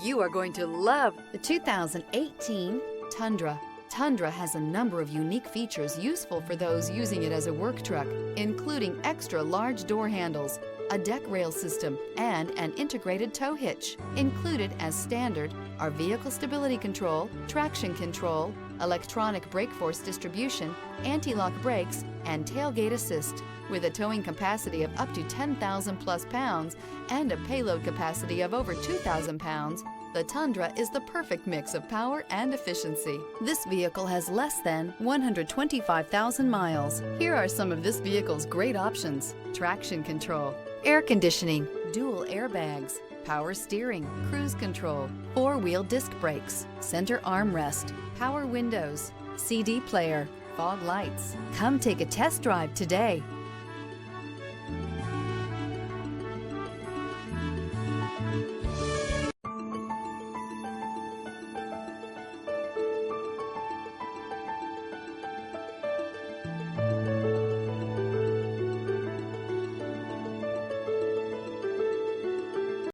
You are going to love the 2018 Tundra. Tundra has a number of unique features useful for those using it as a work truck, including extra large door handles, a deck rail system, and an integrated tow hitch. Included as standard are vehicle stability control, traction control, electronic brake force distribution, anti-lock brakes, and tailgate assist. With a towing capacity of up to 10,000 plus pounds and a payload capacity of over 2,000 pounds, the Tundra is the perfect mix of power and efficiency. This vehicle has less than 125,000 miles. Here are some of this vehicle's great options: traction control, air conditioning, dual airbags, power steering, cruise control, four-wheel disc brakes, center armrest, power windows, CD player, fog lights. Come take a test drive today.